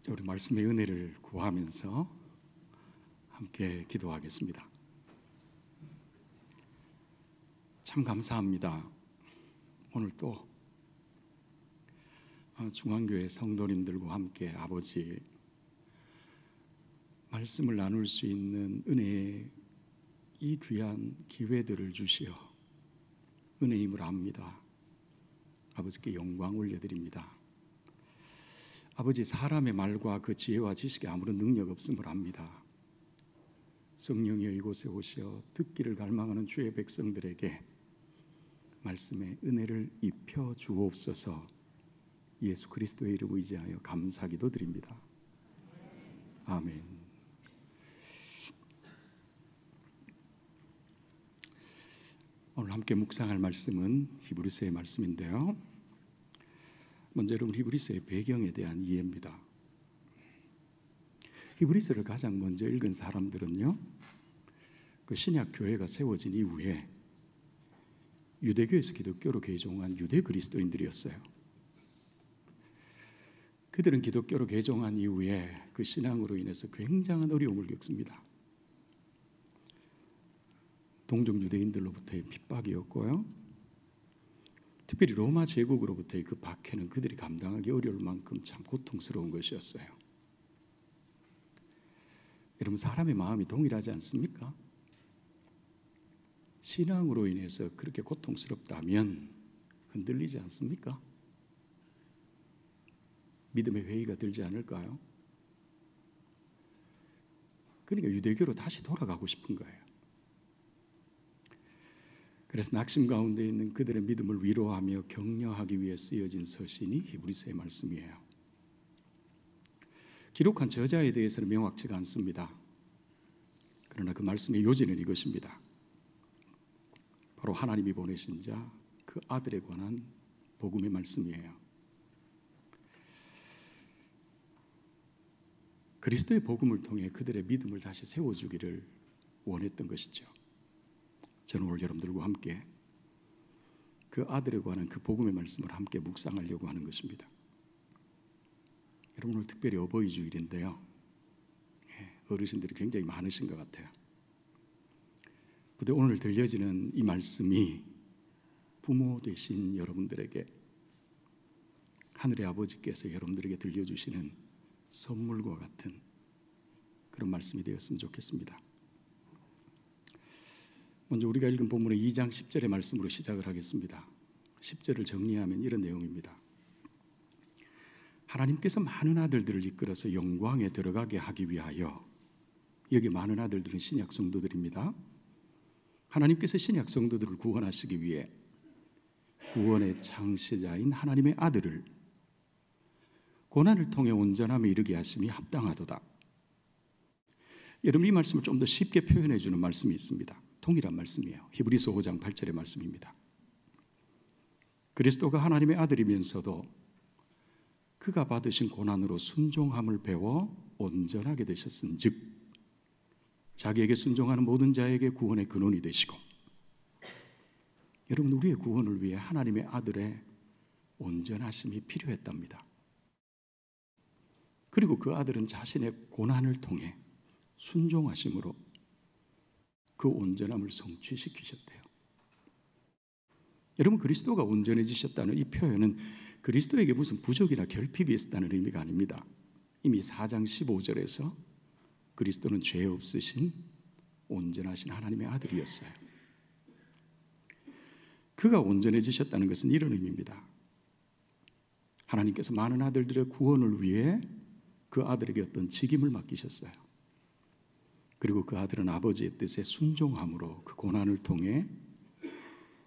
우리 말씀의 은혜를 구하면서 함께 기도하겠습니다. 참 감사합니다. 오늘 또 중앙교회 성도님들과 함께 아버지 말씀을 나눌 수 있는 은혜의 이 귀한 기회들을 주시어 은혜임을 압니다. 아버지께 영광 올려드립니다. 아버지, 사람의 말과 그 지혜와 지식에 아무런 능력 없음을 압니다. 성령이여 이곳에 오시어 듣기를 갈망하는 주의 백성들에게 말씀의 은혜를 입혀 주옵소서. 예수 그리스도의 이름을 의지하여 감사기도 드립니다. 아멘. 오늘 함께 묵상할 말씀은 히브리서의 말씀인데요, 먼저 여러분 히브리서의 배경에 대한 이해입니다. 히브리서를 가장 먼저 읽은 사람들은요, 그 신약 교회가 세워진 이후에 유대교에서 기독교로 개종한 유대 그리스도인들이었어요. 그들은 기독교로 개종한 이후에 그 신앙으로 인해서 굉장한 어려움을 겪습니다. 동족 유대인들로부터의 핍박이었고요, 특별히 로마 제국으로부터의 그 박해는 그들이 감당하기 어려울 만큼 참 고통스러운 것이었어요. 여러분, 사람의 마음이 동일하지 않습니까? 신앙으로 인해서 그렇게 고통스럽다면 흔들리지 않습니까? 믿음의 회의가 들지 않을까요? 그러니까 유대교로 다시 돌아가고 싶은 거예요. 그래서 낙심 가운데 있는 그들의 믿음을 위로하며 격려하기 위해 쓰여진 서신이 히브리서의 말씀이에요. 기록한 저자에 대해서는 명확치가 않습니다. 그러나 그 말씀의 요지는 이것입니다. 바로 하나님이 보내신 자, 그 아들에 관한 복음의 말씀이에요. 그리스도의 복음을 통해 그들의 믿음을 다시 세워주기를 원했던 것이죠. 저는 오늘 여러분들과 함께 그 아들에 관한 그 복음의 말씀을 함께 묵상하려고 하는 것입니다. 여러분, 오늘 특별히 어버이 주일인데요, 어르신들이 굉장히 많으신 것 같아요. 근데 오늘 들려지는 이 말씀이 부모 되신 여러분들에게 하늘의 아버지께서 여러분들에게 들려주시는 선물과 같은 그런 말씀이 되었으면 좋겠습니다. 먼저 우리가 읽은 본문의 2장 10절의 말씀으로 시작을 하겠습니다. 10절을 정리하면 이런 내용입니다. 하나님께서 많은 아들들을 이끌어서 영광에 들어가게 하기 위하여, 여기 많은 아들들은 신약 성도들입니다. 하나님께서 신약 성도들을 구원하시기 위해 구원의 창시자인 하나님의 아들을 고난을 통해 온전함에 이르게 하심이 합당하도다. 여러분, 이 말씀을 좀 더 쉽게 표현해 주는 말씀이 있습니다. 동일한 말씀이에요. 히브리서 5장 8절의 말씀입니다. 그리스도가 하나님의 아들이면서도 그가 받으신 고난으로 순종함을 배워 온전하게 되셨은즉 자기에게 순종하는 모든 자에게 구원의 근원이 되시고, 여러분, 우리의 구원을 위해 하나님의 아들의 온전하심이 필요했답니다. 그리고 그 아들은 자신의 고난을 통해 순종하심으로 그 온전함을 성취시키셨대요. 여러분, 그리스도가 온전해지셨다는 이 표현은 그리스도에게 무슨 부족이나 결핍이 있었다는 의미가 아닙니다. 이미 4장 15절에서 그리스도는 죄 없으신 온전하신 하나님의 아들이었어요. 그가 온전해지셨다는 것은 이런 의미입니다. 하나님께서 많은 아들들의 구원을 위해 그 아들에게 어떤 직임을 맡기셨어요. 그리고 그 아들은 아버지의 뜻에 순종함으로 그 고난을 통해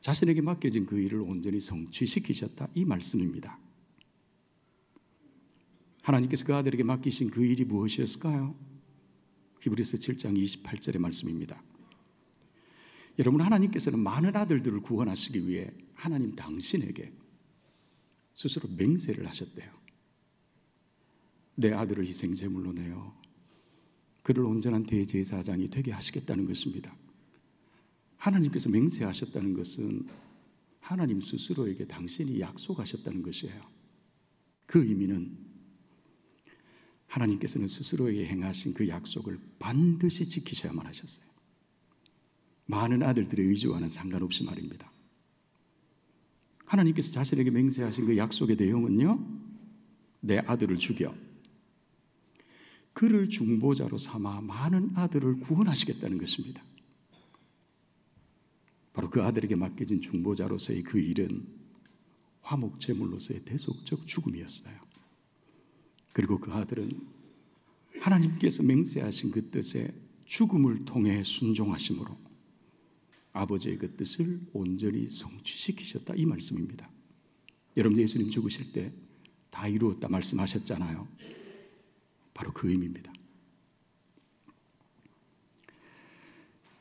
자신에게 맡겨진 그 일을 온전히 성취시키셨다, 이 말씀입니다. 하나님께서 그 아들에게 맡기신 그 일이 무엇이었을까요? 히브리서 7장 28절의 말씀입니다. 여러분, 하나님께서는 많은 아들들을 구원하시기 위해 하나님 당신에게 스스로 맹세를 하셨대요. 내 아들을 희생제물로 내어 그를 온전한 대제사장이 되게 하시겠다는 것입니다. 하나님께서 맹세하셨다는 것은 하나님 스스로에게 당신이 약속하셨다는 것이에요. 그 의미는 하나님께서는 스스로에게 행하신 그 약속을 반드시 지키셔야만 하셨어요. 많은 아들들의 의지와는 상관없이 말입니다. 하나님께서 자신에게 맹세하신 그 약속의 내용은요, 내 아들을 죽여 그를 중보자로 삼아 많은 아들을 구원하시겠다는 것입니다. 바로 그 아들에게 맡겨진 중보자로서의 그 일은 화목제물로서의 대속적 죽음이었어요. 그리고 그 아들은 하나님께서 맹세하신 그 뜻에 죽음을 통해 순종하심으로 아버지의 그 뜻을 온전히 성취시키셨다, 이 말씀입니다. 여러분, 예수님 죽으실 때 다 이루었다 말씀하셨잖아요. 바로 그 의미입니다.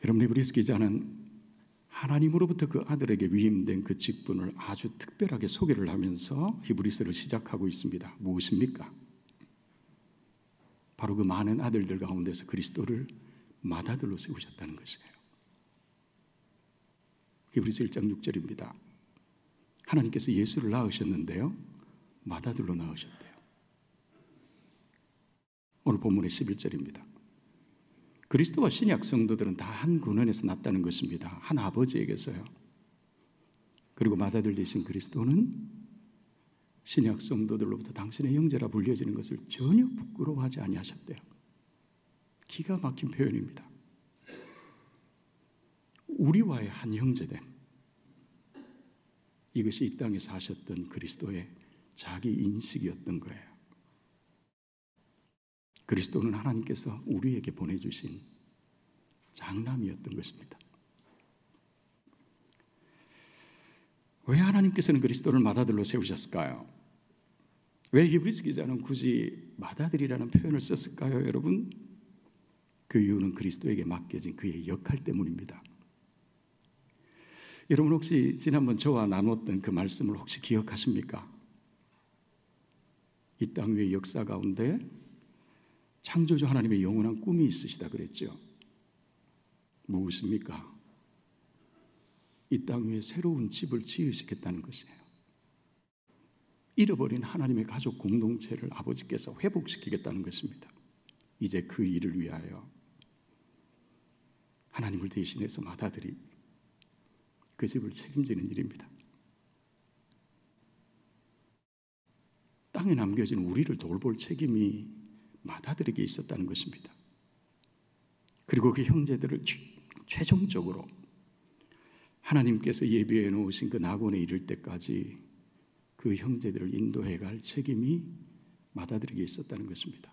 여러분, 히브리서 기자는 하나님으로부터 그 아들에게 위임된 그 직분을 아주 특별하게 소개를 하면서 히브리서를 시작하고 있습니다. 무엇입니까? 바로 그 많은 아들들 가운데서 그리스도를 맏아들로 세우셨다는 것이에요. 히브리서 1장 6절입니다. 하나님께서 예수를 낳으셨는데요, 맏아들로 낳으셨대요. 오늘 본문의 11절입니다. 그리스도와 신약 성도들은 다 한 근원에서 났다는 것입니다. 한 아버지에게서요. 그리고 맏아들 되신 그리스도는 신약 성도들로부터 당신의 형제라 불려지는 것을 전혀 부끄러워하지 아니하셨대요. 기가 막힌 표현입니다. 우리와의 한 형제됨, 이것이 이 땅에 사셨던 그리스도의 자기 인식이었던 거예요. 그리스도는 하나님께서 우리에게 보내주신 장남이었던 것입니다. 왜 하나님께서는 그리스도를 맏아들로 세우셨을까요? 왜 히브리서 기자는 굳이 맏아들이라는 표현을 썼을까요, 여러분? 그 이유는 그리스도에게 맡겨진 그의 역할 때문입니다. 여러분, 혹시 지난번 저와 나눴던 그 말씀을 혹시 기억하십니까? 이 땅 위의 역사 가운데 창조주 하나님의 영원한 꿈이 있으시다 그랬죠. 무엇입니까? 이 땅 위에 새로운 집을 지으시겠다는 것이에요. 잃어버린 하나님의 가족 공동체를 아버지께서 회복시키겠다는 것입니다. 이제 그 일을 위하여 하나님을 대신해서 맏아들이 그 집을 책임지는 일입니다. 땅에 남겨진 우리를 돌볼 책임이 맏아들에게 있었다는 것입니다. 그리고 그 형제들을 최종적으로 하나님께서 예비해 놓으신 그 낙원에 이를 때까지 그 형제들을 인도해 갈 책임이 맏아들에게 있었다는 것입니다.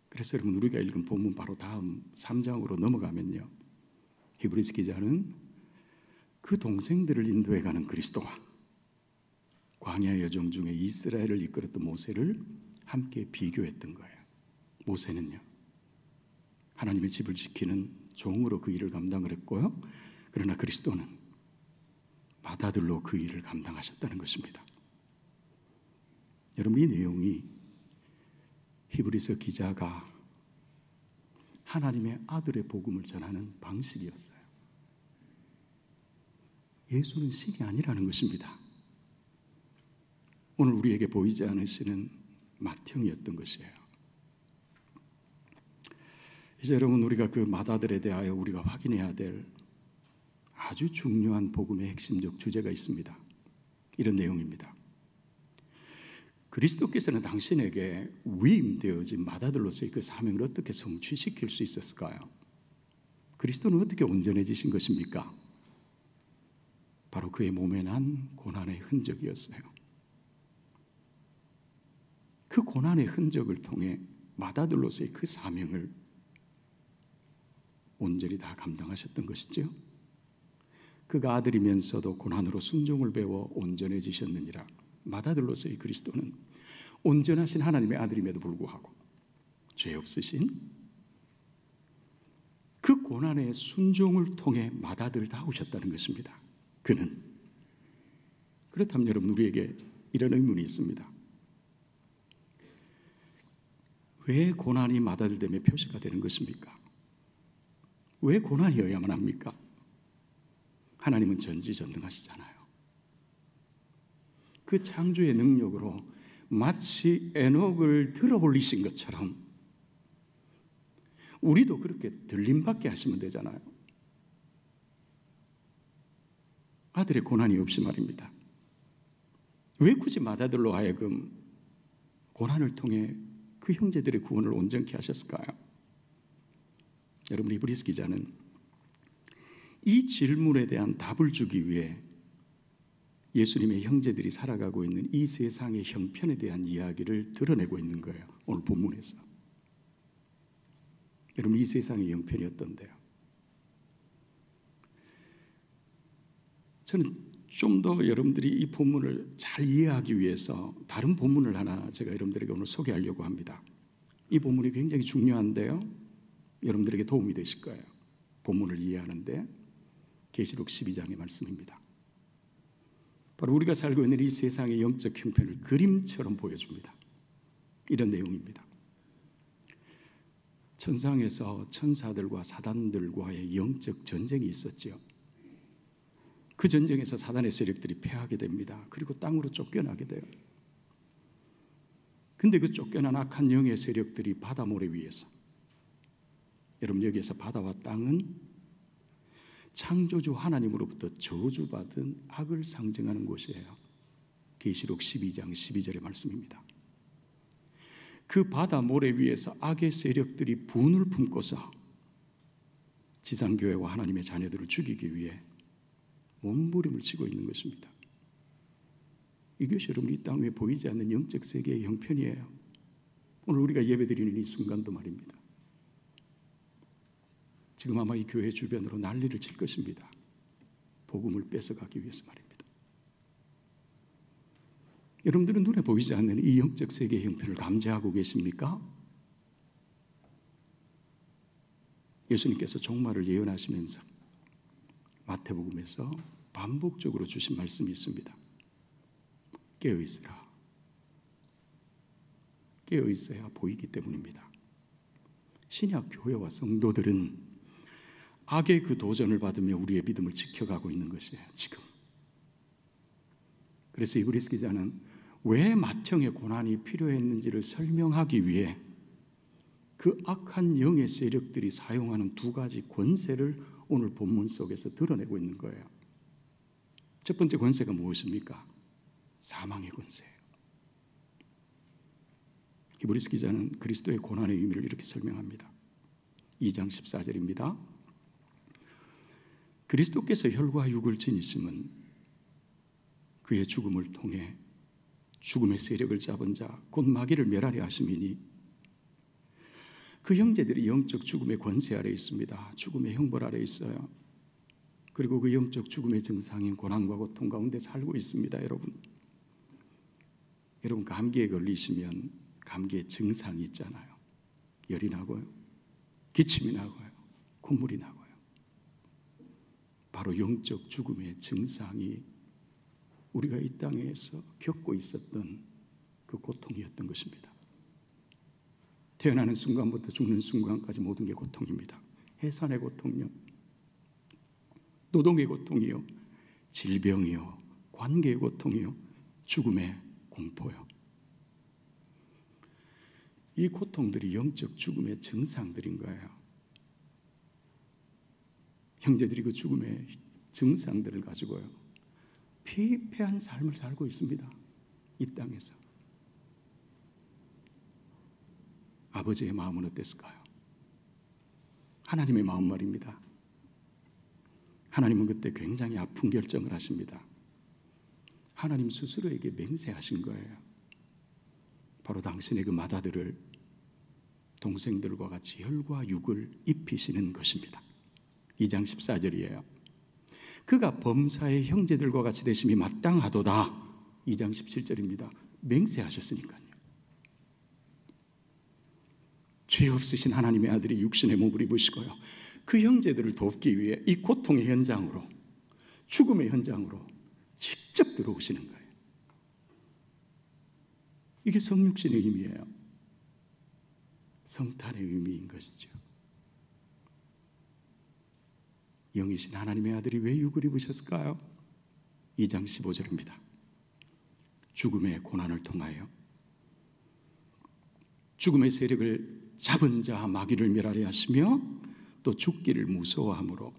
그래서 여러분, 우리가 읽은 본문 바로 다음 3장으로 넘어가면요, 히브리서 기자는 그 동생들을 인도해 가는 그리스도와 광야 여정 중에 이스라엘을 이끌었던 모세를 함께 비교했던 거예요. 모세는요, 하나님의 집을 지키는 종으로 그 일을 감당을 했고요, 그러나 그리스도는 맏아들로 그 일을 감당하셨다는 것입니다. 여러분, 이 내용이 히브리서 기자가 하나님의 아들의 복음을 전하는 방식이었어요. 예수는 신이 아니라는 것입니다. 오늘 우리에게 보이지 않으시는 맏형이었던 것이에요. 이제 여러분, 우리가 그 맏아들에 대하여 우리가 확인해야 될 아주 중요한 복음의 핵심적 주제가 있습니다. 이런 내용입니다. 그리스도께서는 당신에게 위임되어진 맏아들로서의 그 사명을 어떻게 성취시킬 수 있었을까요? 그리스도는 어떻게 온전해지신 것입니까? 바로 그의 몸에 난 고난의 흔적이었어요. 그 고난의 흔적을 통해 맏아들로서의 그 사명을 온전히 다 감당하셨던 것이죠. 그가 아들이면서도 고난으로 순종을 배워 온전해지셨느니라. 맏아들로서의 그리스도는 온전하신 하나님의 아들임에도 불구하고 죄 없으신 그 고난의 순종을 통해 맏아들다우셨다는 것입니다. 그는. 그렇다면 여러분, 우리에게 이런 의문이 있습니다. 왜 고난이 맏아들됨의 표시가 되는 것입니까? 왜 고난이어야만 합니까? 하나님은 전지전능하시잖아요. 그 창조의 능력으로 마치 에녹을 들어 올리신 것처럼 우리도 그렇게 들림받게 하시면 되잖아요. 아들의 고난이 없이 말입니다. 왜 굳이 맏아들로 하여금 고난을 통해 그 형제들의 구원을 온전케 하셨을까요? 여러분, 히브리서 기자는 이 질문에 대한 답을 주기 위해 예수님의 형제들이 살아가고 있는 이 세상의 형편에 대한 이야기를 드러내고 있는 거예요. 오늘 본문에서. 여러분, 이 세상의 형편이 어떤데요? 저는 좀 더 여러분들이 이 본문을 잘 이해하기 위해서 다른 본문을 하나 제가 여러분들에게 오늘 소개하려고 합니다. 이 본문이 굉장히 중요한데요, 여러분들에게 도움이 되실 거예요. 본문을 이해하는데 계시록 12장의 말씀입니다. 바로 우리가 살고 있는 이 세상의 영적 형편을 그림처럼 보여줍니다. 이런 내용입니다. 천상에서 천사들과 사단들과의 영적 전쟁이 있었지요. 그 전쟁에서 사단의 세력들이 패하게 됩니다. 그리고 땅으로 쫓겨나게 돼요. 근데 그 쫓겨난 악한 영의 세력들이 바다 모래 위에서, 여러분, 여기에서 바다와 땅은 창조주 하나님으로부터 저주받은 악을 상징하는 곳이에요. 계시록 12장 12절의 말씀입니다. 그 바다 모래 위에서 악의 세력들이 분을 품고서 지상교회와 하나님의 자녀들을 죽이기 위해 몸부림을 치고 있는 것입니다. 이것이 여러분, 이 땅 위에 보이지 않는 영적 세계의 형편이에요. 오늘 우리가 예배드리는 이 순간도 말입니다. 지금 아마 이 교회 주변으로 난리를 칠 것입니다. 복음을 뺏어가기 위해서 말입니다. 여러분들은 눈에 보이지 않는 이 영적 세계의 형편을 감지하고 계십니까? 예수님께서 종말을 예언하시면서 마태복음에서 반복적으로 주신 말씀이 있습니다. 깨어있으라. 깨어있어야 보이기 때문입니다. 신약 교회와 성도들은 악의 그 도전을 받으며 우리의 믿음을 지켜가고 있는 것이에요, 지금. 그래서 히브리서 기자는 왜 맏형의 고난이 필요했는지를 설명하기 위해 그 악한 영의 세력들이 사용하는 두 가지 권세를 오늘 본문 속에서 드러내고 있는 거예요. 첫 번째 권세가 무엇입니까? 사망의 권세예요. 히브리서 기자는 그리스도의 고난의 의미를 이렇게 설명합니다. 2장 14절입니다. 그리스도께서 혈과 육을 지니심은 그의 죽음을 통해 죽음의 세력을 잡은 자 곧 마귀를 멸하려 하심이니 그 형제들이 영적 죽음의 권세 아래 있습니다. 죽음의 형벌 아래 있어요. 그리고 그 영적 죽음의 증상인 고난과 고통 가운데 살고 있습니다. 여러분 감기에 걸리시면 감기의 증상이 있잖아요. 열이 나고요, 기침이 나고요, 콧물이 나고요. 바로 영적 죽음의 증상이 우리가 이 땅에서 겪고 있었던 그 고통이었던 것입니다. 태어나는 순간부터 죽는 순간까지 모든 게 고통입니다. 해산의 고통이요, 노동의 고통이요, 질병이요, 관계의 고통이요, 죽음의 공포요. 이 고통들이 영적 죽음의 증상들인 거예요. 형제들이 그 죽음의 증상들을 가지고요, 피폐한 삶을 살고 있습니다. 이 땅에서. 아버지의 마음은 어땠을까요? 하나님의 마음 말입니다. 하나님은 그때 굉장히 아픈 결정을 하십니다. 하나님 스스로에게 맹세하신 거예요. 바로 당신의 그 맏아들을 동생들과 같이 혈과 육을 입히시는 것입니다. 2장 14절이에요. 그가 범사의 형제들과 같이 되심이 마땅하도다. 2장 17절입니다. 맹세하셨으니까요. 죄 없으신 하나님의 아들이 육신의 몸을 입으시고요, 그 형제들을 돕기 위해 이 고통의 현장으로, 죽음의 현장으로 직접 들어오시는 거예요. 이게 성육신의 의미예요. 성탄의 의미인 것이죠. 영이신 하나님의 아들이 왜 육을 입으셨을까요? 2장 15절입니다. 죽음의 고난을 통하여 죽음의 세력을 잡은 자 마귀를 멸하려 하시며 또 죽기를 무서워함으로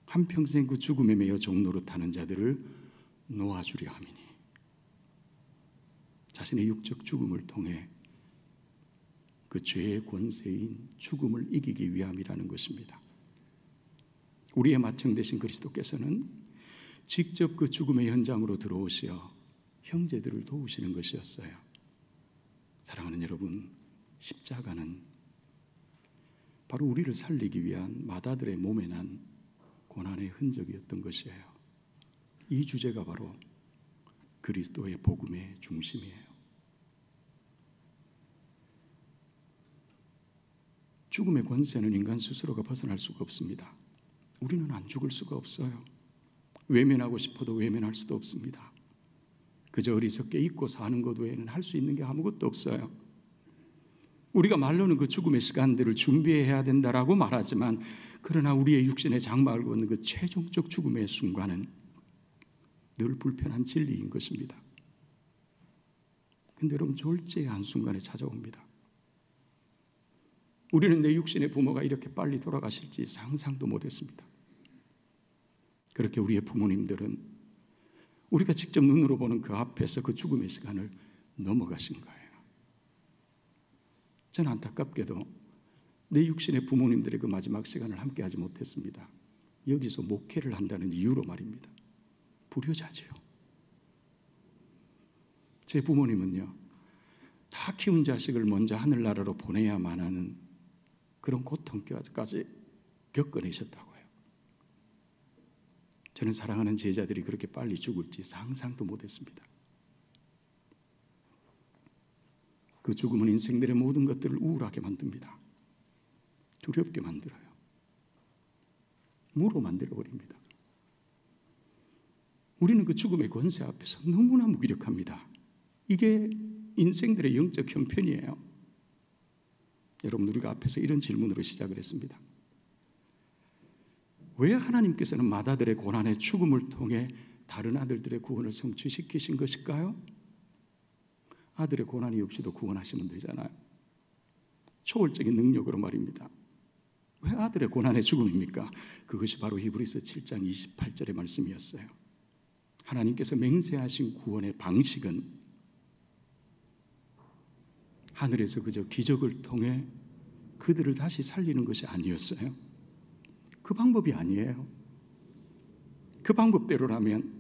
한평생 그 죽음에 매여 종노릇하는 자들을 놓아주려 함이니 자신의 육적 죽음을 통해 그 죄의 권세인 죽음을 이기기 위함이라는 것입니다. 우리의 맏형 되신 그리스도께서는 직접 그 죽음의 현장으로 들어오시어 형제들을 도우시는 것이었어요. 사랑하는 여러분, 십자가는 바로 우리를 살리기 위한 마다들의 몸에 난 고난의 흔적이었던 것이에요. 이 주제가 바로 그리스도의 복음의 중심이에요. 죽음의 권세는 인간 스스로가 벗어날 수가 없습니다. 우리는 안 죽을 수가 없어요. 외면하고 싶어도 외면할 수도 없습니다. 그저 어리석게 잊고 사는 것 외에는 할 수 있는 게 아무것도 없어요. 우리가 말로는 그 죽음의 시간들을 준비해야 된다라고 말하지만 그러나 우리의 육신의 장막을 걷는 그 최종적 죽음의 순간은 늘 불편한 진리인 것입니다. 근데 여러분, 졸지의 한순간에 찾아옵니다. 우리는 내 육신의 부모가 이렇게 빨리 돌아가실지 상상도 못했습니다. 그렇게 우리의 부모님들은 우리가 직접 눈으로 보는 그 앞에서 그 죽음의 시간을 넘어가신 거예요. 저는 안타깝게도 내 육신의 부모님들의 그 마지막 시간을 함께하지 못했습니다. 여기서 목회를 한다는 이유로 말입니다. 불효자지요. 제 부모님은요, 다 키운 자식을 먼저 하늘나라로 보내야만 하는 그런 고통까지 겪어내셨다고요. 저는 사랑하는 제자들이 그렇게 빨리 죽을지 상상도 못했습니다. 그 죽음은 인생들의 모든 것들을 우울하게 만듭니다. 두렵게 만들어요. 무로 만들어버립니다. 우리는 그 죽음의 권세 앞에서 너무나 무기력합니다. 이게 인생들의 영적 형편이에요. 여러분, 우리가 앞에서 이런 질문으로 시작을 했습니다. 왜 하나님께서는 맏아들의 고난의 죽음을 통해 다른 아들들의 구원을 성취시키신 것일까요? 아들의 고난이 없이도 구원하시면 되잖아요. 초월적인 능력으로 말입니다. 왜 아들의 고난의 죽음입니까? 그것이 바로 히브리서 7장 28절의 말씀이었어요. 하나님께서 맹세하신 구원의 방식은 하늘에서 그저 기적을 통해 그들을 다시 살리는 것이 아니었어요. 그 방법이 아니에요. 그 방법대로라면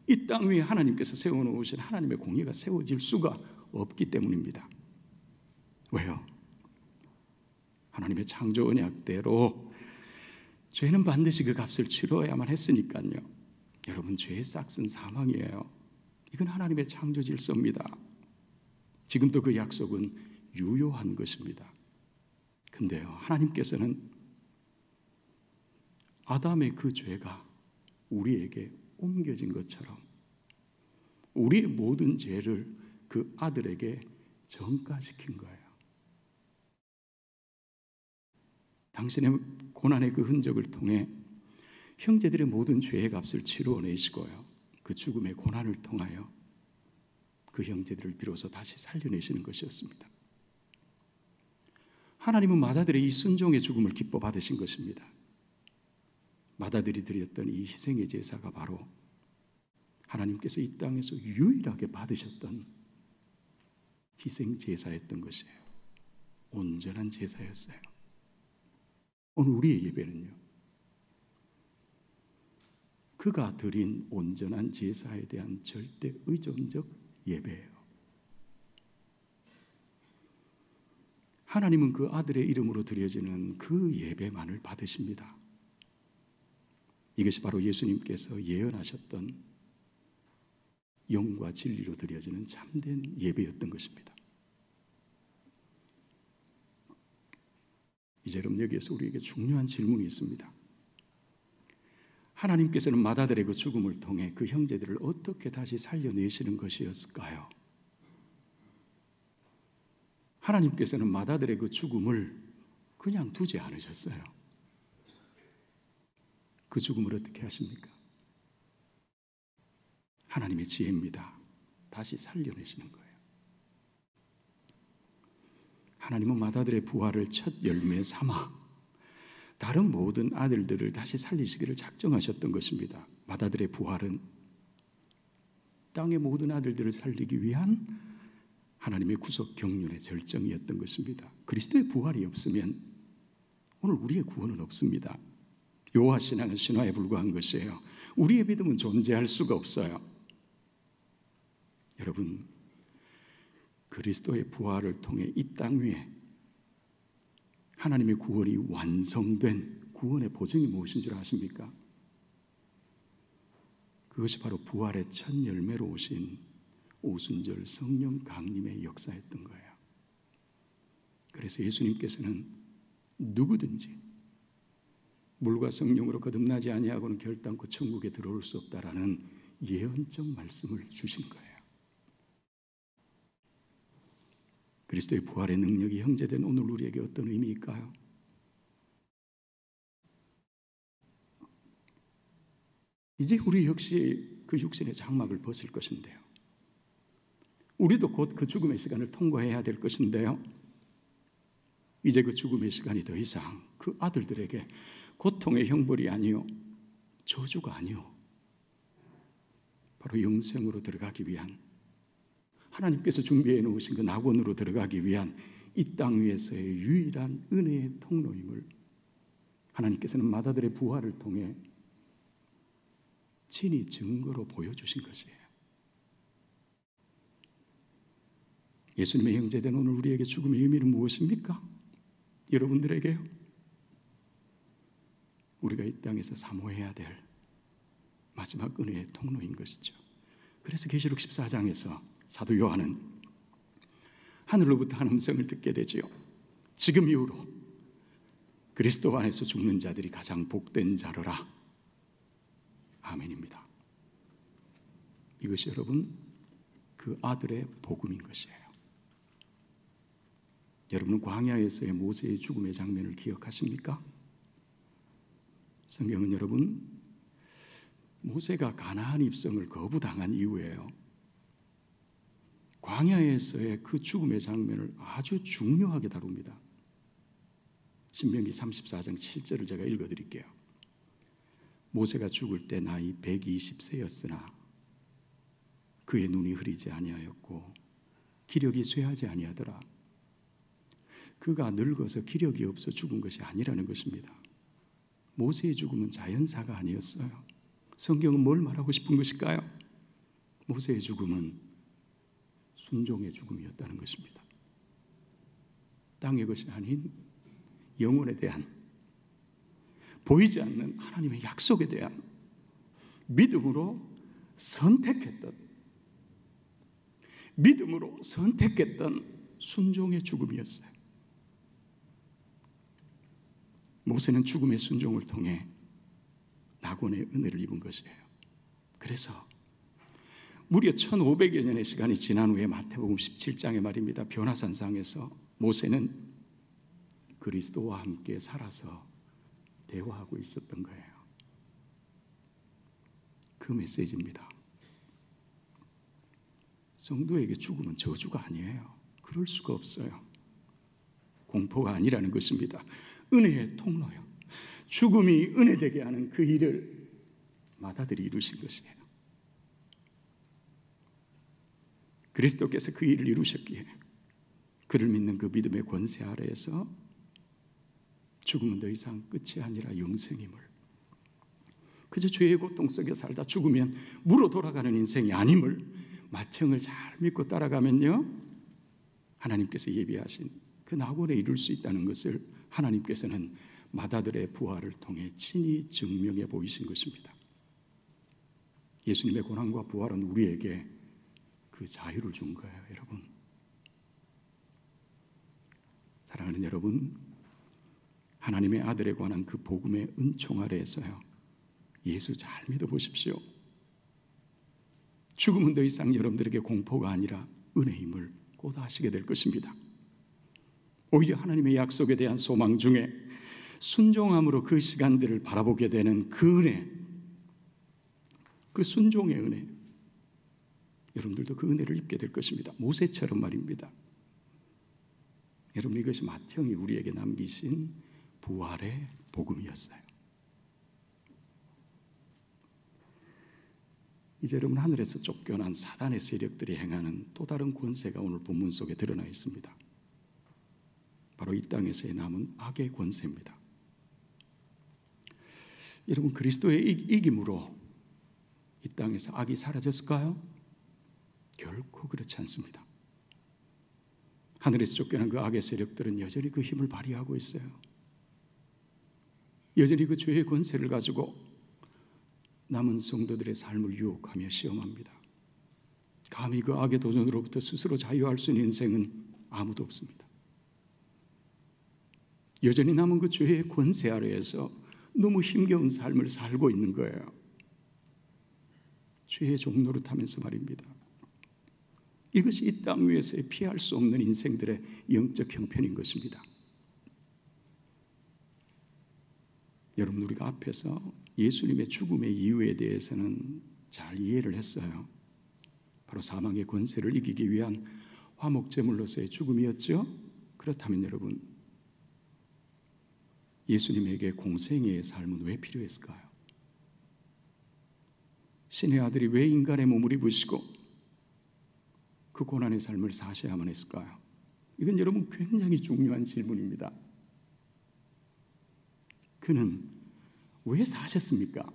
이 땅 위에 하나님께서 세워놓으신 하나님의 공의가 세워질 수가 없기 때문입니다. 왜요? 하나님의 창조 언약대로 죄는 반드시 그 값을 치러야만 했으니까요. 여러분, 죄의 싹은 사망이에요. 이건 하나님의 창조 질서입니다. 지금도 그 약속은 유효한 것입니다. 근데요, 하나님께서는 아담의 그 죄가 우리에게 옮겨진 것처럼 우리의 모든 죄를 그 아들에게 전가시킨 거예요. 당신의 고난의 그 흔적을 통해 형제들의 모든 죄의 값을 치루어내시고요, 그 죽음의 고난을 통하여 그 형제들을 비로소 다시 살려내시는 것이었습니다. 하나님은 맏아들의 이 순종의 죽음을 기뻐 받으신 것입니다. 맏아들이 드렸던 이 희생의 제사가 바로 하나님께서 이 땅에서 유일하게 받으셨던 희생 제사였던 것이에요. 온전한 제사였어요. 오늘 우리의 예배는요, 그가 드린 온전한 제사에 대한 절대 의존적 예배예요. 하나님은 그 아들의 이름으로 드려지는 그 예배만을 받으십니다. 이것이 바로 예수님께서 예언하셨던 영과 진리로 드려지는 참된 예배였던 것입니다. 이제 여러분, 여기에서 우리에게 중요한 질문이 있습니다. 하나님께서는 맏아들의 그 죽음을 통해 그 형제들을 어떻게 다시 살려내시는 것이었을까요? 하나님께서는 맏아들의 그 죽음을 그냥 두지 않으셨어요. 그 죽음을 어떻게 하십니까? 하나님의 지혜입니다. 다시 살려내시는 거예요. 하나님은 맏아들의 부활을 첫 열매 삼아 다른 모든 아들들을 다시 살리시기를 작정하셨던 것입니다. 맏아들의 부활은 땅의 모든 아들들을 살리기 위한 하나님의 구속 경륜의 절정이었던 것입니다. 그리스도의 부활이 없으면 오늘 우리의 구원은 없습니다. 요한 신앙은 신화에 불과한 것이에요. 우리의 믿음은 존재할 수가 없어요. 여러분, 그리스도의 부활을 통해 이 땅 위에 하나님의 구원이 완성된 구원의 보증이 무엇인 줄 아십니까? 그것이 바로 부활의 첫 열매로 오신 오순절 성령 강림의 역사였던 거예요. 그래서 예수님께서는 누구든지 물과 성령으로 거듭나지 아니하고는 결단코 천국에 들어올 수 없다라는 예언적 말씀을 주신 거예요. 그리스도의 부활의 능력이 형제된 오늘 우리에게 어떤 의미일까요? 이제 우리 역시 그 육신의 장막을 벗을 것인데요. 우리도 곧 그 죽음의 시간을 통과해야 될 것인데요. 이제 그 죽음의 시간이 더 이상 그 아들들에게 고통의 형벌이 아니요, 저주가 아니요, 바로 영생으로 들어가기 위한, 하나님께서 준비해 놓으신 그 낙원으로 들어가기 위한 이 땅 위에서의 유일한 은혜의 통로임을 하나님께서는 맏아들의 부활을 통해 친히 증거로 보여주신 것이에요. 예수님의 형제된 오늘 우리에게 죽음의 의미는 무엇입니까? 여러분들에게요? 우리가 이 땅에서 사모해야 될 마지막 은혜의 통로인 것이죠. 그래서 계시록 14장에서 사도 요한은 하늘로부터 한 음성을 듣게 되지요. 지금 이후로 그리스도 안에서 죽는 자들이 가장 복된 자로라. 아멘입니다. 이것이 여러분 그 아들의 복음인 것이에요. 여러분은 광야에서의 모세의 죽음의 장면을 기억하십니까? 성경은 여러분 모세가 가나안 입성을 거부당한 이후에요, 광야에서의 그 죽음의 장면을 아주 중요하게 다룹니다. 신명기 34장 7절을 제가 읽어드릴게요. 모세가 죽을 때 나이 120세였으나 그의 눈이 흐리지 아니하였고 기력이 쇠하지 아니하더라. 그가 늙어서 기력이 없어 죽은 것이 아니라는 것입니다. 모세의 죽음은 자연사가 아니었어요. 성경은 뭘 말하고 싶은 것일까요? 모세의 죽음은 순종의 죽음이었다는 것입니다. 땅의 것이 아닌 영혼에 대한, 보이지 않는 하나님의 약속에 대한 믿음으로 선택했던 순종의 죽음이었어요. 모세는 죽음의 순종을 통해 낙원의 은혜를 입은 것이에요. 그래서 무려 1500여 년의 시간이 지난 후에 마태복음 17장의 말입니다. 변화산상에서 모세는 그리스도와 함께 살아서 대화하고 있었던 거예요. 그 메시지입니다. 성도에게 죽음은 저주가 아니에요. 그럴 수가 없어요. 공포가 아니라는 것입니다. 은혜의 통로요. 죽음이 은혜되게 하는 그 일을 맏아들이 이루신 것이에요. 그리스도께서 그 일을 이루셨기에 그를 믿는 그 믿음의 권세 아래에서 죽음은 더 이상 끝이 아니라 영생임을, 그저 죄의 고통 속에 살다 죽으면 무로 돌아가는 인생이 아님을 마청을 잘 믿고 따라가면요, 하나님께서 예비하신 그 낙원에 이룰 수 있다는 것을 하나님께서는 맏아들의 부활을 통해 친히 증명해 보이신 것입니다. 예수님의 고난과 부활은 우리에게 그 자유를 준 거예요, 여러분. 사랑하는 여러분, 하나님의 아들에 관한 그 복음의 은총 아래에서요, 예수 잘 믿어보십시오. 죽음은 더 이상 여러분들에게 공포가 아니라 은혜임을 꼭 아시게 될 것입니다. 오히려 하나님의 약속에 대한 소망 중에 순종함으로 그 시간들을 바라보게 되는 그 은혜, 그 순종의 은혜, 여러분들도 그 은혜를 입게 될 것입니다. 모세처럼 말입니다. 여러분, 이것이 맏형이 우리에게 남기신 부활의 복음이었어요. 이제 여러분, 하늘에서 쫓겨난 사단의 세력들이 행하는 또 다른 권세가 오늘 본문 속에 드러나 있습니다. 바로 이 땅에서의 남은 악의 권세입니다. 여러분, 그리스도의 이김으로 이 땅에서 악이 사라졌을까요? 결코 그렇지 않습니다. 하늘에서 쫓겨난 그 악의 세력들은 여전히 그 힘을 발휘하고 있어요. 여전히 그 죄의 권세를 가지고 남은 성도들의 삶을 유혹하며 시험합니다. 감히 그 악의 도전으로부터 스스로 자유할 수 있는 인생은 아무도 없습니다. 여전히 남은 그 죄의 권세 아래에서 너무 힘겨운 삶을 살고 있는 거예요. 죄의 종노릇하면서 말입니다. 이것이 이 땅 위에서의 피할 수 없는 인생들의 영적 형편인 것입니다. 여러분, 우리가 앞에서 예수님의 죽음의 이유에 대해서는 잘 이해를 했어요. 바로 사망의 권세를 이기기 위한 화목제물로서의 죽음이었죠. 그렇다면 여러분, 예수님에게 공생애의 삶은 왜 필요했을까요? 신의 아들이 왜 인간의 몸을 입으시고 그 고난의 삶을 사셔야만 했을까요? 이건 여러분 굉장히 중요한 질문입니다. 그는 왜 사셨습니까?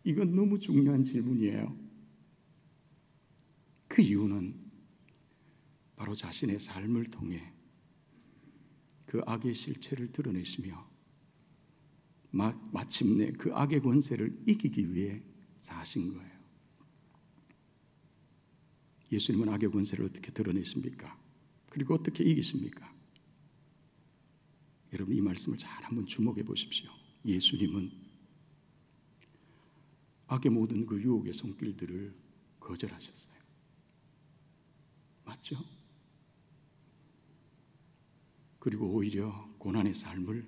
이건 너무 중요한 질문이에요. 그 이유는 바로 자신의 삶을 통해 그 악의 실체를 드러내시며 마침내 그 악의 권세를 이기기 위해 사신 거예요. 예수님은 악의 권세를 어떻게 드러내십니까? 그리고 어떻게 이기십니까? 여러분, 이 말씀을 잘 한번 주목해 보십시오. 예수님은 악의 모든 그 유혹의 손길들을 거절하셨어요. 맞죠? 그리고 오히려 고난의 삶을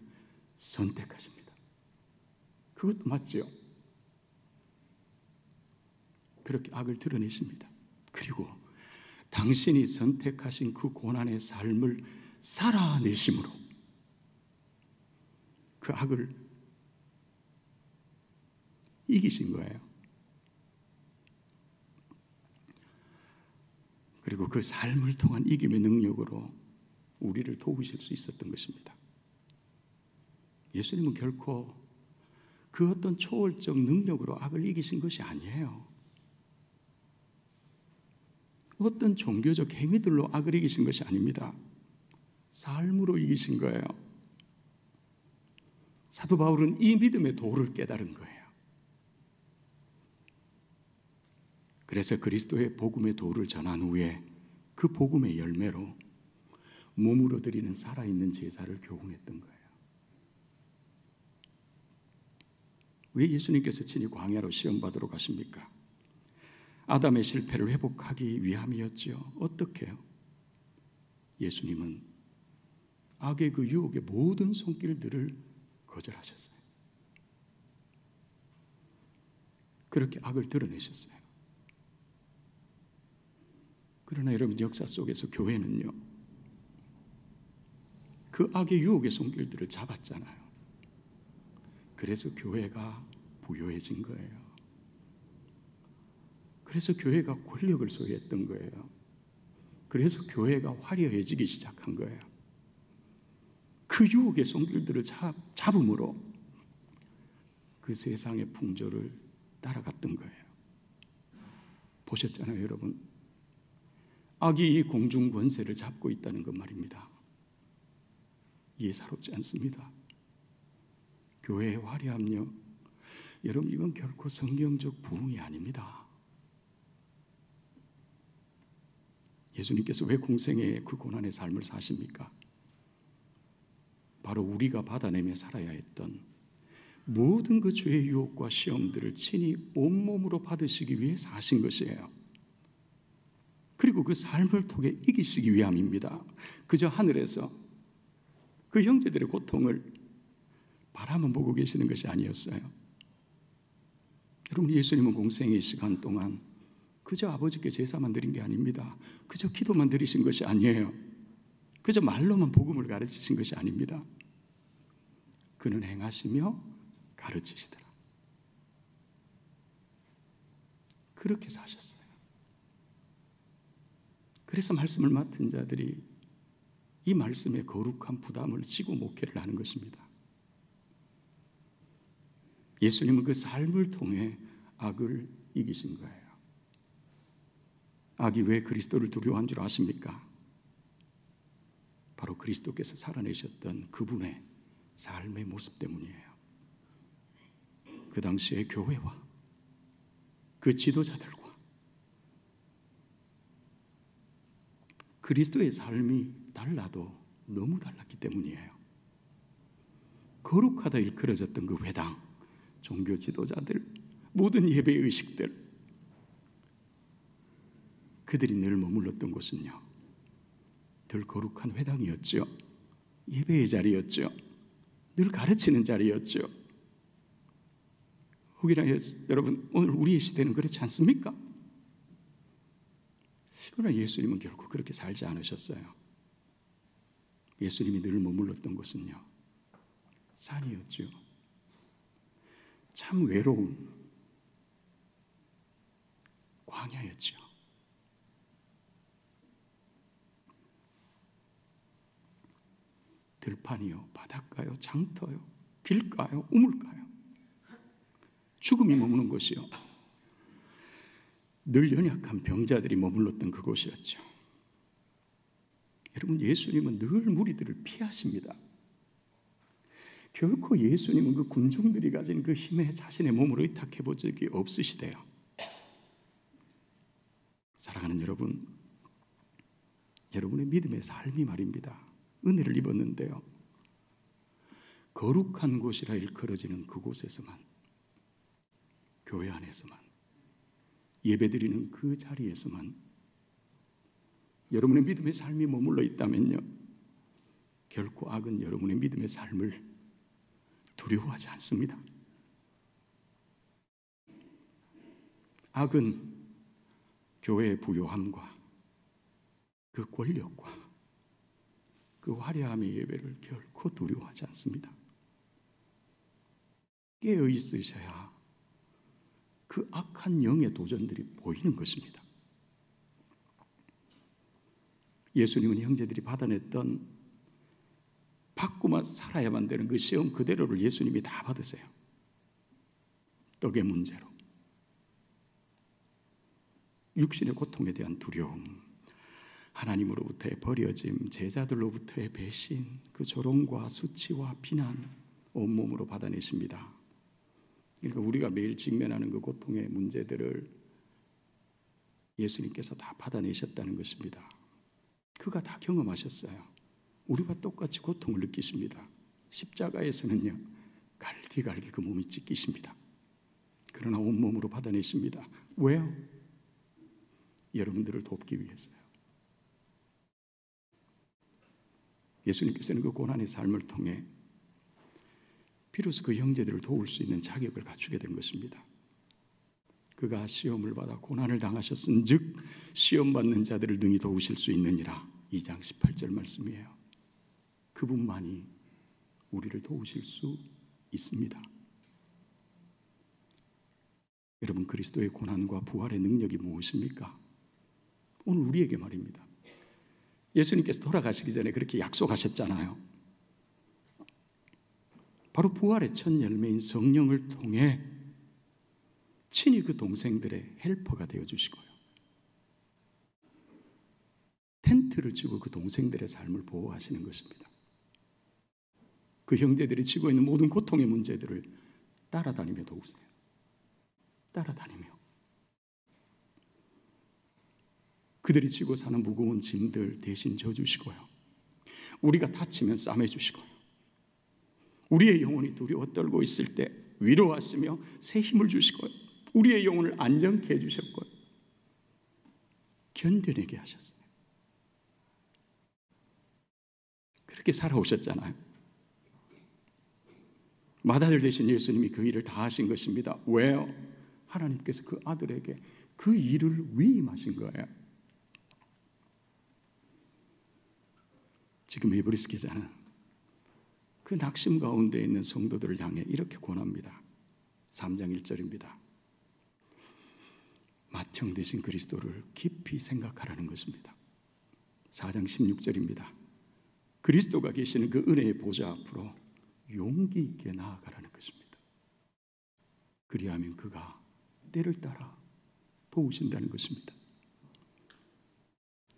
선택하십니다. 그것도 맞죠? 그렇게 악을 드러내십니다. 그리고 당신이 선택하신 그 고난의 삶을 살아내심으로 그 악을 이기신 거예요. 그리고 그 삶을 통한 이김의 능력으로 우리를 도우실 수 있었던 것입니다. 예수님은 결코 그 어떤 초월적 능력으로 악을 이기신 것이 아니에요. 어떤 종교적 행위들로 악을 이기신 것이 아닙니다. 삶으로 이기신 거예요. 사도 바울은 이 믿음의 도를 깨달은 거예요. 그래서 그리스도의 복음의 도를 전한 후에 그 복음의 열매로 몸으로 드리는 살아있는 제사를 교훈했던 거예요. 왜 예수님께서 친히 광야로 시험받으러 가십니까? 아담의 실패를 회복하기 위함이었지요. 어떻게요? 예수님은 악의 그 유혹의 모든 손길들을 거절하셨어요. 그렇게 악을 드러내셨어요. 그러나 여러분, 역사 속에서 교회는요, 그 악의 유혹의 손길들을 잡았잖아요. 그래서 교회가 부요해진 거예요. 그래서 교회가 권력을 소유했던 거예요. 그래서 교회가 화려해지기 시작한 거예요. 그 유혹의 손길들을 잡음으로 그 세상의 풍조를 따라갔던 거예요. 보셨잖아요, 여러분. 악이 이 공중 권세를 잡고 있다는 것 말입니다. 예사롭지 않습니다. 교회의 화려함요, 여러분, 이건 결코 성경적 부흥이 아닙니다. 예수님께서 왜 공생애의 그 고난의 삶을 사십니까? 바로 우리가 받아내며 살아야 했던 모든 그 죄의 유혹과 시험들을 친히 온몸으로 받으시기 위해 사신 것이에요. 그리고 그 삶을 통해 이기시기 위함입니다. 그저 하늘에서 그 형제들의 고통을 바라만 보고 계시는 것이 아니었어요. 여러분, 예수님은 공생의 시간 동안 그저 아버지께 제사만 드린 게 아닙니다. 그저 기도만 드리신 것이 아니에요. 그저 말로만 복음을 가르치신 것이 아닙니다. 그는 행하시며 가르치시더라. 그렇게 사셨어요. 그래서 말씀을 맡은 자들이 이 말씀에 거룩한 부담을 지고 목회를 하는 것입니다. 예수님은 그 삶을 통해 악을 이기신 거예요. 악이 왜 그리스도를 두려워한 줄 아십니까? 바로 그리스도께서 살아내셨던 그분의 삶의 모습 때문이에요. 그 당시의 교회와 그 지도자들과 그리스도의 삶이 달라도 너무 달랐기 때문이에요. 거룩하다 일컬어졌던 그 회당, 종교 지도자들, 모든 예배 의식들, 그들이 늘 머물렀던 곳은요, 늘 거룩한 회당이었죠. 예배의 자리였죠. 늘 가르치는 자리였죠. 혹이나 여러분, 오늘 우리의 시대는 그렇지 않습니까? 그러나 예수님은 결코 그렇게 살지 않으셨어요. 예수님이 늘 머물렀던 곳은요, 산이었죠. 참 외로운 광야였죠. 들판이요, 바닷가요, 장터요, 길가요, 우물가요, 죽음이 머무는 곳이요, 늘 연약한 병자들이 머물렀던 그곳이었죠. 여러분, 예수님은 늘 무리들을 피하십니다. 결코 예수님은 그 군중들이 가진 그 힘에 자신의 몸을 의탁해 본 적이 없으시대요. 사랑하는 여러분, 여러분의 믿음의 삶이 말입니다, 은혜를 입었는데요, 거룩한 곳이라 일컬어지는 그곳에서만, 교회 안에서만, 예배드리는 그 자리에서만 여러분의 믿음의 삶이 머물러 있다면요, 결코 악은 여러분의 믿음의 삶을 두려워하지 않습니다. 악은 교회의 부요함과 그 권력과 그 화려함의 예배를 결코 두려워하지 않습니다. 깨어 있으셔야 그 악한 영의 도전들이 보이는 것입니다. 예수님은 형제들이 받아냈던 받고만 살아야만 되는 그 시험 그대로를 예수님이 다 받으세요. 떡의 문제로, 육신의 고통에 대한 두려움, 하나님으로부터의 버려짐, 제자들로부터의 배신, 그 조롱과 수치와 비난 온몸으로 받아내십니다. 그러니까 우리가 매일 직면하는 그 고통의 문제들을 예수님께서 다 받아내셨다는 것입니다. 그가 다 경험하셨어요. 우리와 똑같이 고통을 느끼십니다. 십자가에서는요, 갈기갈기 그 몸이 찢기십니다. 그러나 온몸으로 받아내십니다. 왜요? 여러분들을 돕기 위해서요. 예수님께서는 그 고난의 삶을 통해 비로소 그 형제들을 도울 수 있는 자격을 갖추게 된 것입니다. 그가 시험을 받아 고난을 당하셨은 즉 시험받는 자들을 능히 도우실 수 있느니라. 2장 18절 말씀이에요. 그분만이 우리를 도우실 수 있습니다. 여러분, 그리스도의 고난과 부활의 능력이 무엇입니까? 오늘 우리에게 말입니다. 예수님께서 돌아가시기 전에 그렇게 약속하셨잖아요. 바로 부활의 첫 열매인 성령을 통해 친히 그 동생들의 헬퍼가 되어주시고요, 텐트를 치고 그 동생들의 삶을 보호하시는 것입니다. 그 형제들이 지고 있는 모든 고통의 문제들을 따라다니며 도우세요. 따라다니며 그들이 지고 사는 무거운 짐들 대신 져주시고요, 우리가 다치면 싸매주시고요, 우리의 영혼이 두려워 떨고 있을 때 위로하시며 새 힘을 주시고요, 우리의 영혼을 안정케 해주셨고요, 견뎌내게 하셨어요. 그렇게 살아오셨잖아요. 맏아들 되신 예수님이 그 일을 다 하신 것입니다. 왜요? 하나님께서 그 아들에게 그 일을 위임하신 거예요. 지금 히브리서 기자는 그 낙심 가운데 있는 성도들을 향해 이렇게 권합니다. 3장 1절입니다. 맏형 되신 그리스도를 깊이 생각하라는 것입니다. 4장 16절입니다. 그리스도가 계시는 그 은혜의 보좌 앞으로 용기 있게 나아가라는 것입니다. 그리하면 그가 때를 따라 도우신다는 것입니다.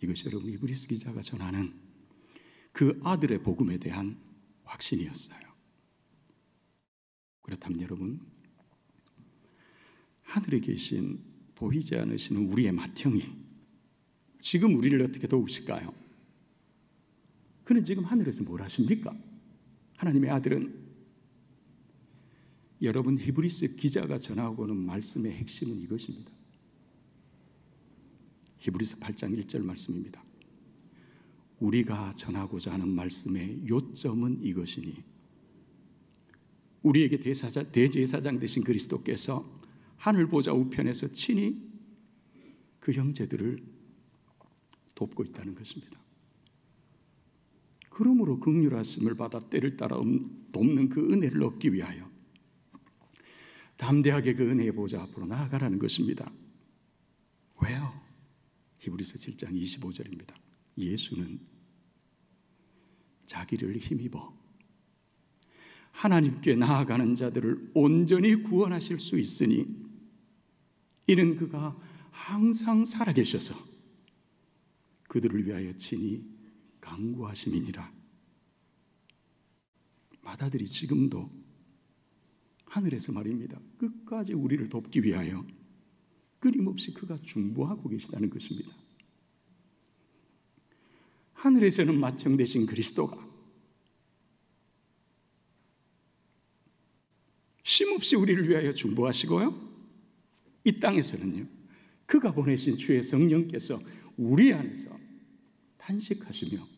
이것이 여러분 히브리서 기자가 전하는 그 아들의 복음에 대한 확신이었어요. 그렇다면 여러분, 하늘에 계신 보이지 않으시는 우리의 맏형이 지금 우리를 어떻게 도우실까요? 그는 지금 하늘에서 뭘 하십니까? 하나님의 아들은 여러분 히브리서 기자가 전하고 오는 말씀의 핵심은 이것입니다. 히브리서 8장 1절 말씀입니다. 우리가 전하고자 하는 말씀의 요점은 이것이니 우리에게 대제사장 되신 그리스도께서 하늘 보좌 우편에서 친히 그 형제들을 돕고 있다는 것입니다. 그러므로 긍휼하심을 받아 때를 따라 돕는 그 은혜를 얻기 위하여 담대하게 그 은혜의 보좌 앞으로 나아가라는 것입니다. 왜요? 히브리서 7장 25절입니다. 예수는 자기를 힘입어 하나님께 나아가는 자들을 온전히 구원하실 수 있으니 이는 그가 항상 살아계셔서 그들을 위하여 친히 간구하심이니라. 마다들이 지금도 하늘에서 말입니다. 끝까지 우리를 돕기 위하여 끊임없이 그가 중보하고 계시다는 것입니다. 하늘에서는 맏형 되신 그리스도가 쉼없이 우리를 위하여 중보하시고요, 이 땅에서는요 그가 보내신 주의 성령께서 우리 안에서 탄식하시며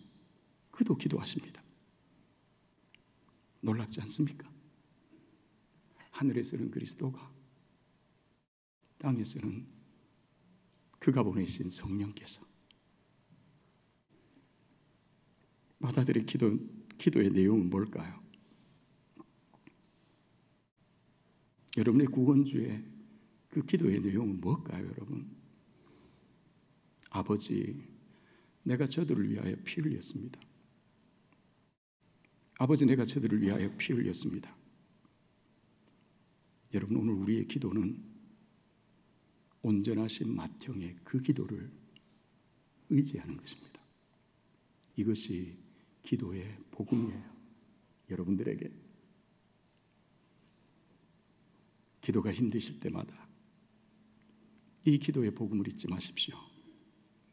그도 기도하십니다. 놀랍지 않습니까? 하늘에서는 그리스도가, 땅에서는 그가 보내신 성령께서. 마다들의 기도의 내용은 뭘까요? 여러분의 구원주의 그 기도의 내용은 뭘까요, 여러분? 아버지, 내가 저들을 위하여 피 흘렸습니다. 아버지, 내가 저들을 위하여 피 흘렸습니다. 여러분, 오늘 우리의 기도는 온전하신 맏형의 그 기도를 의지하는 것입니다. 이것이 기도의 복음이에요. 여러분들에게 기도가 힘드실 때마다 이 기도의 복음을 잊지 마십시오.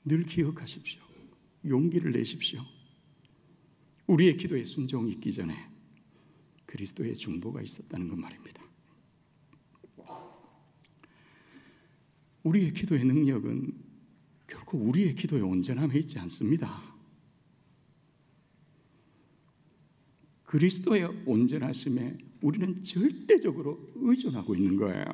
늘 기억하십시오. 용기를 내십시오. 우리의 기도에 순종이 있기 전에 그리스도의 중보가 있었다는 것 말입니다. 우리의 기도의 능력은 결코 우리의 기도의 온전함에 있지 않습니다. 그리스도의 온전하심에 우리는 절대적으로 의존하고 있는 거예요.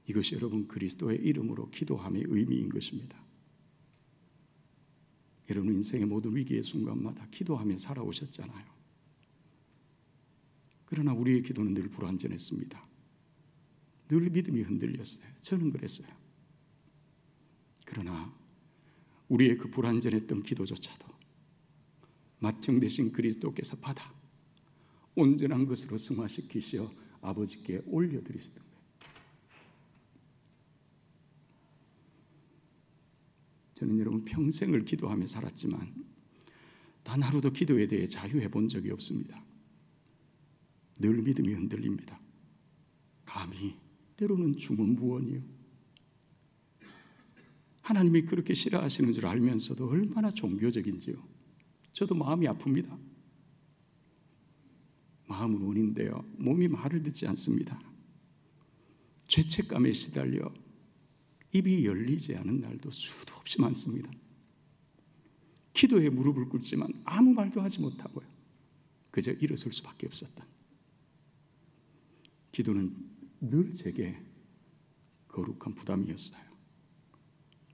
이것이 여러분 그리스도의 이름으로 기도함의 의미인 것입니다. 여러분 인생의 모든 위기의 순간마다 기도하며 살아오셨잖아요. 그러나 우리의 기도는 늘 불완전했습니다. 늘 믿음이 흔들렸어요. 저는 그랬어요. 그러나 우리의 그 불완전했던 기도조차도 맏형 되신 그리스도께서 받아 온전한 것으로 승화시키시어 아버지께 올려드리시던 거예요. 저는 여러분 평생을 기도하며 살았지만 단 하루도 기도에 대해 자유해 본 적이 없습니다. 늘 믿음이 흔들립니다. 감히 때로는 주문부원이요. 하나님이 그렇게 싫어하시는 줄 알면서도 얼마나 종교적인지요. 저도 마음이 아픕니다. 마음은 원인데요, 몸이 말을 듣지 않습니다. 죄책감에 시달려 입이 열리지 않은 날도 수도 없이 많습니다. 기도에 무릎을 꿇지만 아무 말도 하지 못하고요, 그저 일어설 수밖에 없었던. 기도는 늘 제게 거룩한 부담이었어요.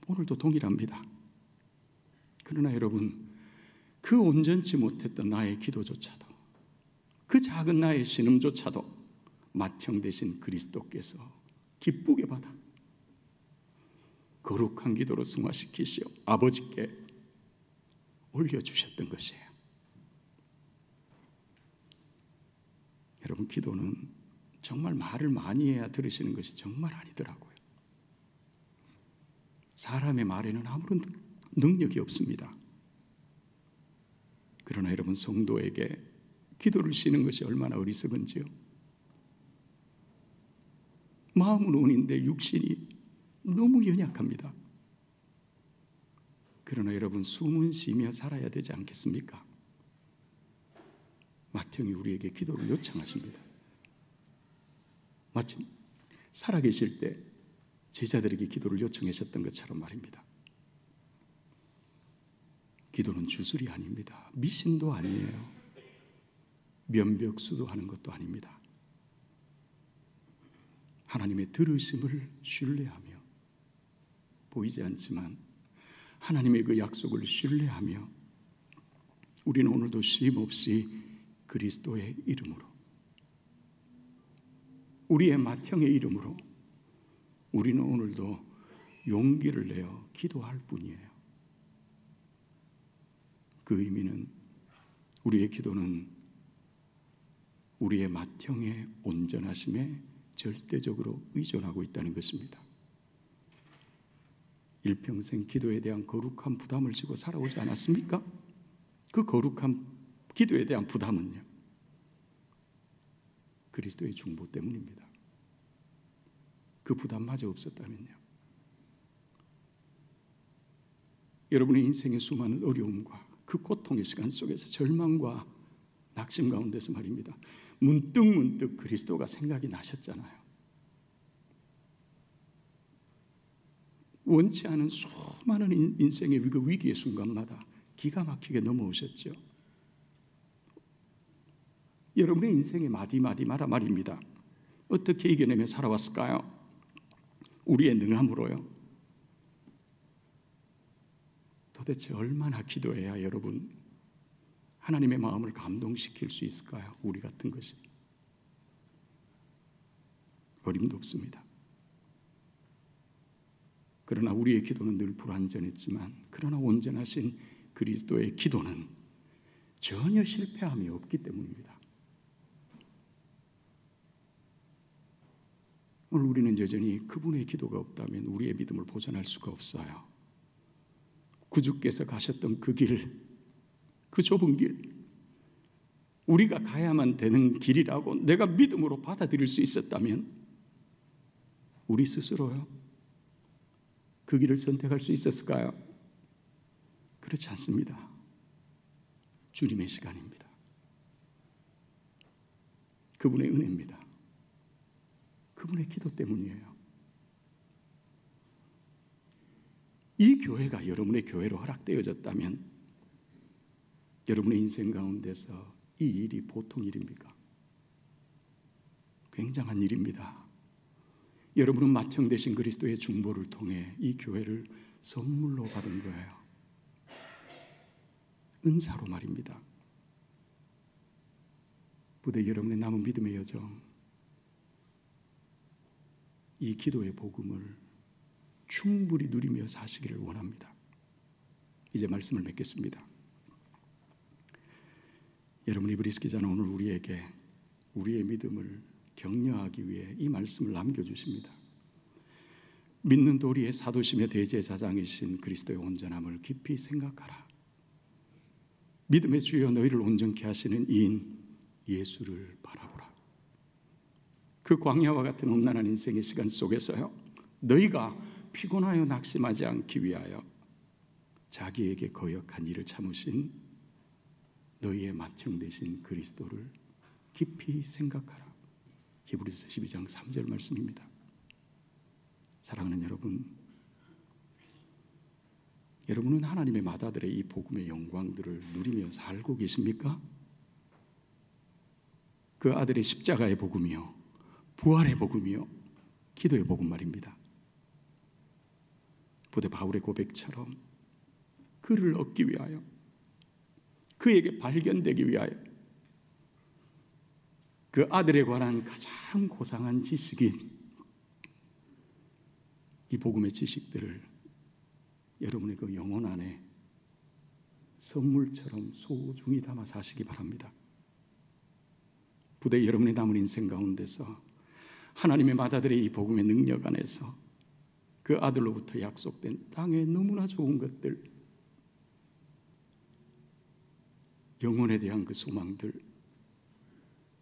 오늘도 동일합니다. 그러나 여러분, 그 온전치 못했던 나의 기도조차도, 그 작은 나의 신음조차도 맏형 되신 그리스도께서 기쁘게 받아 거룩한 기도로 승화시키시어 아버지께 올려주셨던 것이에요. 여러분, 기도는 정말 말을 많이 해야 들으시는 것이 정말 아니더라고요. 사람의 말에는 아무런 능력이 없습니다. 그러나 여러분, 성도에게 기도를 쉬는 것이 얼마나 어리석은지요. 마음은 온인데 육신이 너무 연약합니다. 그러나 여러분, 숨은 쉬며 살아야 되지 않겠습니까? 맏형이 우리에게 기도를 요청하십니다. 마치 살아계실 때 제자들에게 기도를 요청하셨던 것처럼 말입니다. 기도는 주술이 아닙니다. 미신도 아니에요. 면벽수도 하는 것도 아닙니다. 하나님의 들으심을 신뢰하며, 보이지 않지만 하나님의 그 약속을 신뢰하며, 우리는 오늘도 쉼없이 그리스도의 이름으로, 우리의 맏형의 이름으로 우리는 오늘도 용기를 내어 기도할 뿐이에요. 그 의미는 우리의 기도는 우리의 맏형의 온전하심에 절대적으로 의존하고 있다는 것입니다. 일평생 기도에 대한 거룩한 부담을 지고 살아오지 않았습니까? 그 거룩한 기도에 대한 부담은요, 그리스도의 중보 때문입니다. 그 부담마저 없었다면요, 여러분의 인생의 수많은 어려움과 그 고통의 시간 속에서 절망과 낙심 가운데서 말입니다, 문득 그리스도가 생각이 나셨잖아요. 원치 않은 수많은 인생의 그 위기의 순간마다 기가 막히게 넘어오셨죠. 여러분의 인생의 마디마디마다 말입니다, 어떻게 이겨내며 살아왔을까요? 우리의 능함으로요? 도대체 얼마나 기도해야 여러분 하나님의 마음을 감동시킬 수 있을까요? 우리 같은 것이 어림도 없습니다. 그러나 우리의 기도는 늘 불완전했지만, 그러나 온전하신 그리스도의 기도는 전혀 실패함이 없기 때문입니다. 오늘 우리는 여전히 그분의 기도가 없다면 우리의 믿음을 보존할 수가 없어요. 구주께서 가셨던 그 길, 그 좁은 길, 우리가 가야만 되는 길이라고 내가 믿음으로 받아들일 수 있었다면 우리 스스로요, 그 길을 선택할 수 있었을까요? 그렇지 않습니다. 주님의 시간입니다. 그분의 은혜입니다. 그분의 기도 때문이에요. 이 교회가 여러분의 교회로 허락되어졌다면 여러분의 인생 가운데서 이 일이 보통 일입니까? 굉장한 일입니다. 여러분은 맏형 되신 그리스도의 중보를 통해 이 교회를 선물로 받은 거예요. 은사로 말입니다. 부디 여러분의 남은 믿음의 여정, 이 기도의 복음을 충분히 누리며 사시기를 원합니다. 이제 말씀을 맺겠습니다. 여러분, 이브리스 기자는 오늘 우리에게 우리의 믿음을 격려하기 위해 이 말씀을 남겨주십니다. 믿는 도리의 사도시며 대제사장이신 그리스도의 온전함을 깊이 생각하라. 믿음의 주여 너희를 온전케 하시는 이인 예수를 바라보라. 그 광야와 같은 험난한 인생의 시간 속에서요, 너희가 피곤하여 낙심하지 않기 위하여 자기에게 거역한 일을 참으신 너희의 맏형 되신 그리스도를 깊이 생각하라. 히브리서 12장 3절 말씀입니다. 사랑하는 여러분, 여러분은 하나님의 맏아들의 이 복음의 영광들을 누리며 살고 계십니까? 그 아들의 십자가의 복음이요, 부활의 복음이요, 기도의 복음 말입니다. 부디 바울의 고백처럼 그를 얻기 위하여, 그에게 발견되기 위하여 그 아들에 관한 가장 고상한 지식인 이 복음의 지식들을 여러분의 그 영혼 안에 선물처럼 소중히 담아 사시기 바랍니다. 부디 여러분의 남은 인생 가운데서 하나님의 맏아들의 이 복음의 능력 안에서 그 아들로부터 약속된 땅에 너무나 좋은 것들, 영혼에 대한 그 소망들,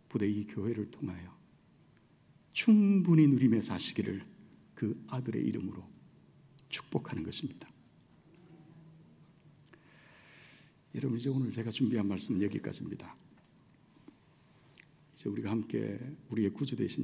부디 이 교회를 통하여 충분히 누리며 사시기를 그 아들의 이름으로 축복하는 것입니다. 여러분, 이제 오늘 제가 준비한 말씀은 여기까지입니다. 이제 우리가 함께 우리의 구주 되신